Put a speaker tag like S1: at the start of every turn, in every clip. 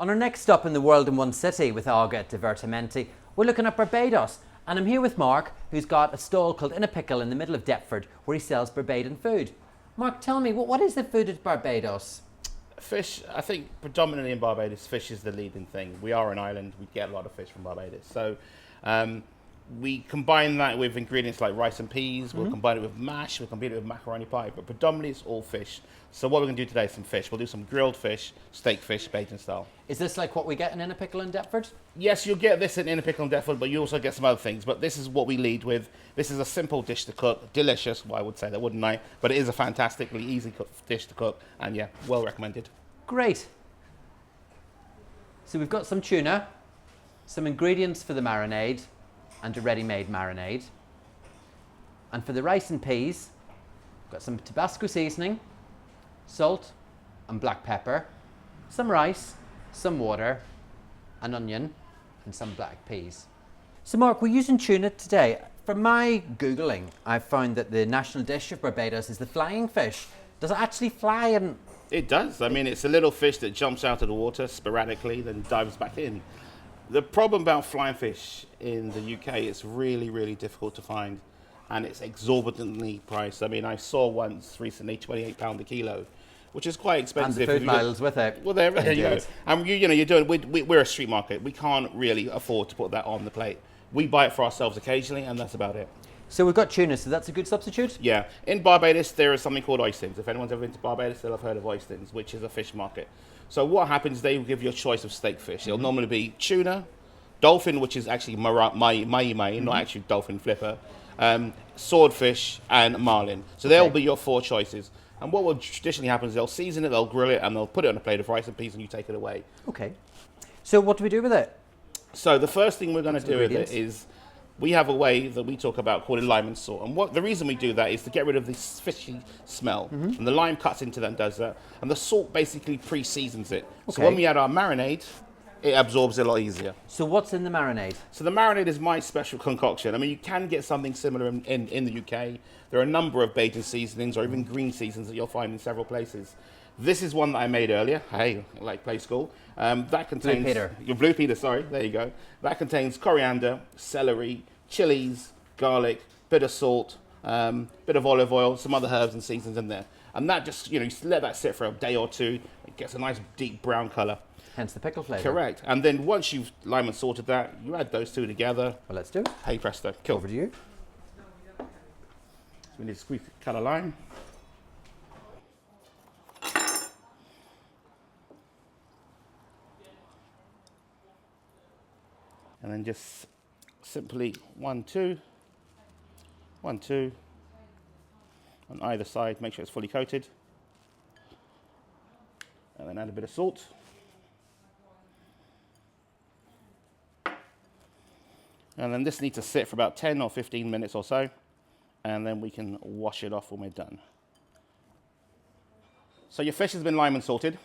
S1: On our next stop in the world in one city with Aga at Divertimenti, we're looking at Barbados. And I'm here with Mark, who's got a stall called In a Pickle in the middle of Deptford, where he sells Barbadian food. Mark, tell me, what is the food at Barbados?
S2: Fish, I think predominantly in Barbados, fish is the leading thing. We are an island, we get a lot of fish from Barbados. So we combine that with ingredients like rice and peas, we'll combine it with mash, we'll combine it with macaroni pie, but predominantly it's all fish. So what we're going to do today is some fish. We'll do some grilled fish, steak fish, Bajan style.
S1: Is this like what we get in a Pickle in Deptford?
S2: Yes, you'll get this in a pickle in Deptford, but you also get some other things. But this is what we lead with. This is a simple dish to cook, delicious, well, I would say that, wouldn't I? But it is a fantastically easy dish to cook, and yeah, well recommended.
S1: Great. So we've got some tuna, some ingredients for the marinade, and a ready-made marinade. And for the rice and peas, we've got some Tabasco seasoning, salt and black pepper, some rice, some water, an onion, and some black peas. So Mark, we're using tuna today. From my Googling, I've found that the national dish of Barbados is the flying fish. Does it actually fly? And
S2: it does. I mean, it's a little fish that jumps out of the water sporadically, then dives back in. The problem about flying fish in the UK, it's really, really difficult to find, and it's exorbitantly priced. I mean, I saw once recently £28 a kilo, which is quite expensive.
S1: And the food miles with it.
S2: Well, there you go. And you're doing. We're a street market. We can't really afford to put that on the plate. We buy it for ourselves occasionally, and that's about it.
S1: So we've got tuna, so that's a good substitute?
S2: Yeah. In Barbados, there is something called oystins. If anyone's ever been to Barbados, they'll have heard of oystins, which is a fish market. So what happens, they will give you a choice of steak fish. It'll normally be tuna, dolphin, which is actually mahi mahi, not actually dolphin flipper, swordfish, and marlin. So they'll be your four choices. And what will traditionally happen is they'll season it, they'll grill it, and they'll put it on a plate of rice and peas, and you take it away.
S1: Okay. So what do we do with it?
S2: So the first thing we're going to do with it is we have a way that we talk about called lime and salt. And the reason we do that is to get rid of this fishy smell. And the lime cuts into that and does that. And the salt basically pre-seasons it. Okay. So when we add our marinade, it absorbs it a lot easier.
S1: So what's in the marinade?
S2: So the marinade is my special concoction. I mean, you can get something similar in the UK. There are a number of Bajan seasonings or even green seasonings that you'll find in several places. This is one that I made earlier. Hey, like play school. That contains
S1: Blue Peter.
S2: Your Blue Peter, sorry. There you go. That contains coriander, celery, chilies, garlic, bit of salt, bit of olive oil, some other herbs and seasonings in there. And that just, you let that sit for a day or two. It gets a nice deep brown color.
S1: Hence the pickle flavor.
S2: Correct. And then once you've lime and salted that, you add those two together.
S1: Well, let's do it.
S2: Hey presto. Cool.
S1: Over to you.
S2: So we need to squeeze cut a lime. And then just simply 1, 2, 1, 2 on either side, make sure it's fully coated. And then add a bit of salt. And then this needs to sit for about 10 or 15 minutes or so, and then we can wash it off when we're done. So your fish has been lime and salted,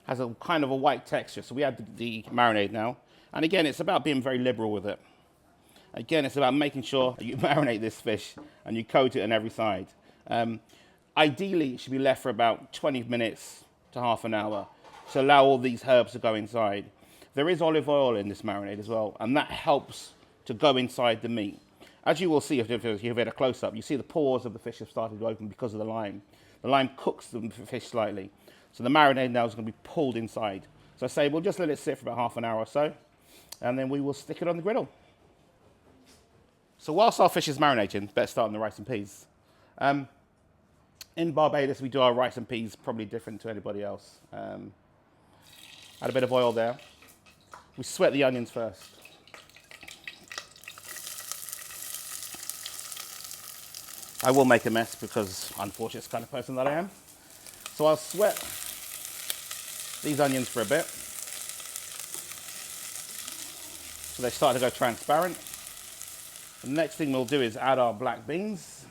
S2: has a kind of a white texture, so we add the marinade now. And again, it's about being very liberal with it. Again, it's about making sure you marinate this fish and you coat it on every side. Ideally, it should be left for about 20 minutes to half an hour to allow all these herbs to go inside. There is olive oil in this marinade as well, and that helps to go inside the meat. As you will see if you've had a close-up, you see the pores of the fish have started to open because of the lime. The lime cooks the fish slightly. So the marinade now is going to be pulled inside. So I say we'll just let it sit for about half an hour or so, and then we will stick it on the griddle. So whilst our fish is marinating, better start on the rice and peas. In Barbados, we do our rice and peas probably different to anybody else. Add a bit of oil there. We sweat the onions first. I will make a mess because, unfortunately, it's the kind of person that I am. So I'll sweat these onions for a bit. So they start to go transparent. The next thing we'll do is add our black beans.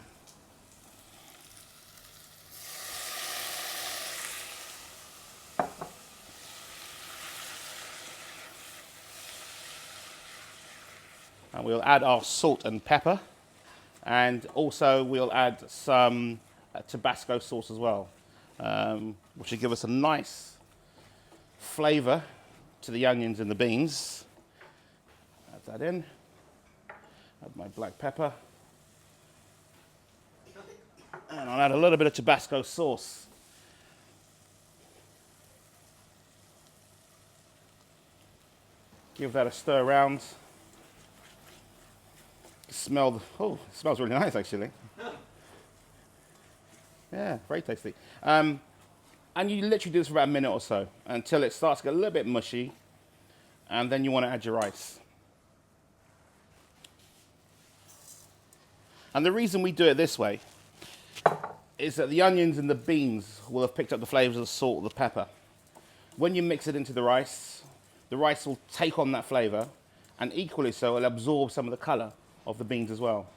S2: And we'll add our salt and pepper. And also we'll add some Tabasco sauce as well, which will give us a nice flavor to the onions and the beans. Add that in. Add my black pepper. And I'll add a little bit of Tabasco sauce. Give that a stir around. It smells really nice actually. Yeah, very tasty. And you literally do this for about a minute or so until it starts to get a little bit mushy, and then you want to add your rice. And the reason we do it this way is that the onions and the beans will have picked up the flavors of the salt, the pepper. When you mix it into the rice will take on that flavor, and equally so, it'll absorb some of the color of the beans as well.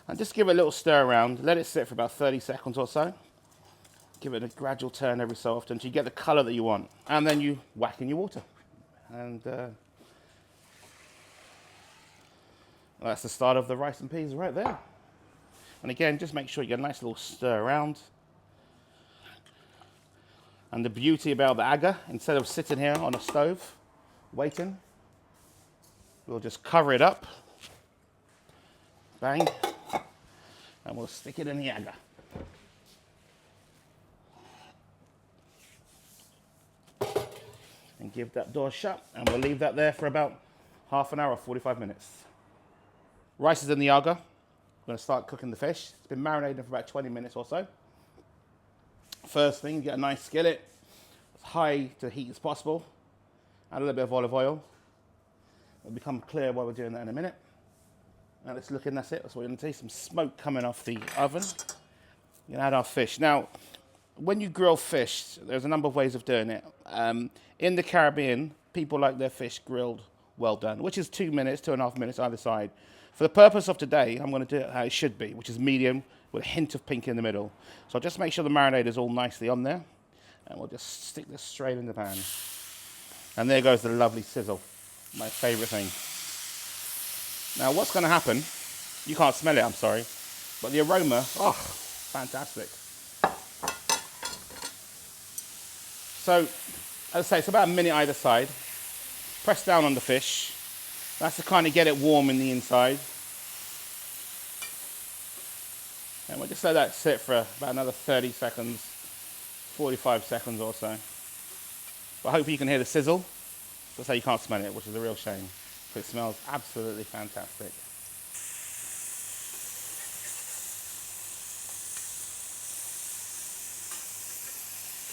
S2: And just give it a little stir around, let it sit for about 30 seconds or so. Give it a gradual turn every so often until you get the color that you want. And then you whack in your water. And that's the start of the rice and peas right there. And again, just make sure you get a nice little stir around. And the beauty about the aga, instead of sitting here on a stove waiting, we'll just cover it up. Bang. And we'll stick it in the aga. And give that door shut, and we'll leave that there for about half an hour, 45 minutes. Rice is in the aga. We're going to start cooking the fish. It's been marinating for about 20 minutes or so. First thing, get a nice skillet, as high to heat as possible. Add a little bit of olive oil. It'll become clear while we're doing that in a minute. Now let's look in, that's it. That's what we're going to see, some smoke coming off the oven. We're going to add our fish. Now, when you grill fish, there's a number of ways of doing it. In the Caribbean, people like their fish grilled well done, which is 2 minutes, 2.5 minutes either side. For the purpose of today, I'm going to do it how it should be, which is medium with a hint of pink in the middle. So I'll just make sure the marinade is all nicely on there, and we'll just stick this straight in the pan. And there goes the lovely sizzle, my favorite thing. Now what's going to happen, you can't smell it, I'm sorry, but the aroma, oh, fantastic. So, as I say, it's about a minute either side. Press down on the fish. That's to kind of get it warm in the inside. And we'll just let that sit for about another 30 seconds, 45 seconds or so. But hopefully you can hear the sizzle. Let's say you can't smell it, which is a real shame. It smells absolutely fantastic.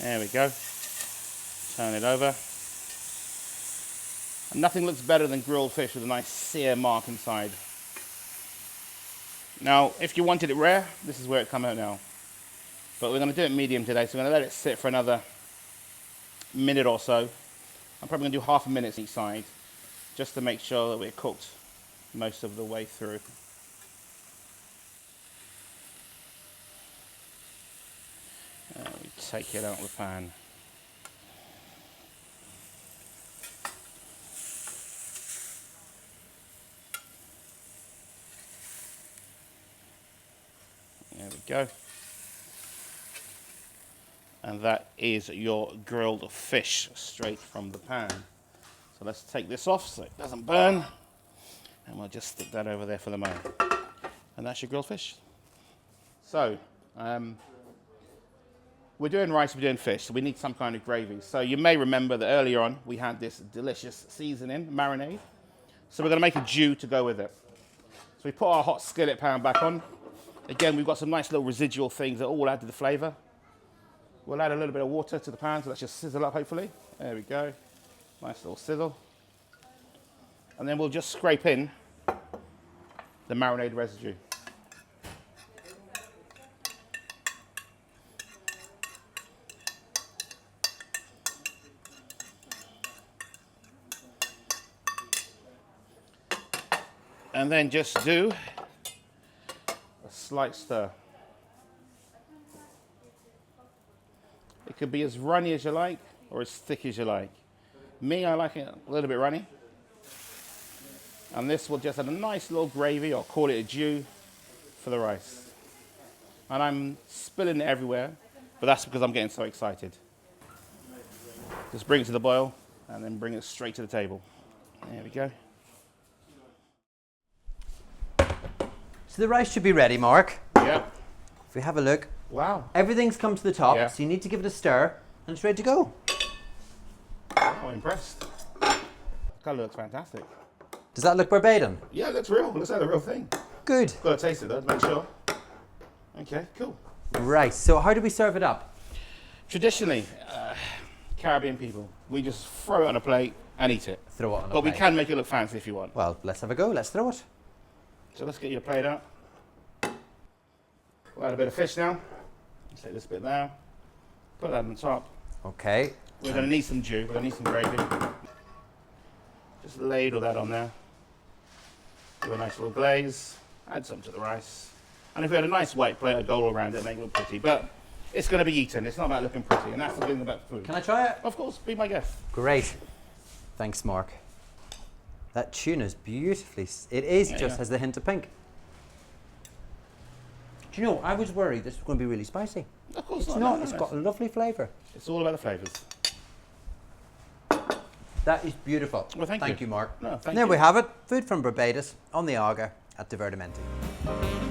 S2: There we go. Turn it over. And nothing looks better than grilled fish with a nice sear mark inside. Now, if you wanted it rare, this is where it comes out now. But we're going to do it medium today, so we're going to let it sit for another minute or so. I'm probably going to do half a minute each side, just to make sure that we're cooked most of the way through. We take it out of the pan. There we go. And that is your grilled fish straight from the pan. So let's take this off so it doesn't burn. And we'll just stick that over there for the moment. And that's your grilled fish. So, we're doing rice, we're doing fish, so we need some kind of gravy. So you may remember that earlier on we had this delicious seasoning, marinade. So we're going to make a jus to go with it. So we put our hot skillet pan back on. Again, we've got some nice little residual things that all add to the flavour. We'll add a little bit of water to the pan, so let's just sizzle up hopefully. There we go. Nice little sizzle. And then we'll just scrape in the marinade residue. And then just do a slight stir. It could be as runny as you like or as thick as you like. Me, I like it a little bit runny. And this will just add a nice little gravy, or call it a jus, for the rice. And I'm spilling it everywhere. but that's because I'm getting so excited. Just bring it to the boil and then bring it straight to the table. There we go.
S1: So the rice should be ready, Mark.
S2: Yeah.
S1: If we have a look,
S2: Wow.
S1: everything's come to the top,
S2: Yeah.
S1: so you need to give it a stir, and it's ready to go.
S2: I'm impressed. The colour looks fantastic.
S1: Does that look Barbadian?
S2: Yeah, it looks real. It looks like the real thing.
S1: Good.
S2: Got to taste it though, to make sure. Okay, cool.
S1: Right, so how do we serve it up?
S2: Traditionally, Caribbean people, we just throw it on a plate and eat it.
S1: Throw it on a
S2: But we
S1: plate.
S2: can make it look fancy if you want.
S1: Well, let's have a go. Let's throw it.
S2: So let's get your plate out. We'll add a bit of fish now. Let's take this bit now. Put that on top.
S1: Okay.
S2: We're going to need some jus. We're going to need some gravy. Just ladle that on there. Do a nice little glaze. Add some to the rice. And if we had a nice white plate, I'd go all around it, make it look pretty. But it's going to be eaten. It's not about looking pretty. And that's the thing about food.
S1: Can I try it?
S2: Of course, be my guest.
S1: Great. Thanks, Mark. That tuna's beautifully. It is just has the hint of pink. Do you know, I was worried this was going to be really spicy.
S2: Of course
S1: It's
S2: not.
S1: not.
S2: No,
S1: It's
S2: no,
S1: got a lovely flavour.
S2: It's all about the flavours.
S1: That is beautiful.
S2: Well, thank you.
S1: Thank you, Mark.
S2: No, thank
S1: There
S2: you.
S1: we have it. Food from Barbados on the Aga at Divertimenti.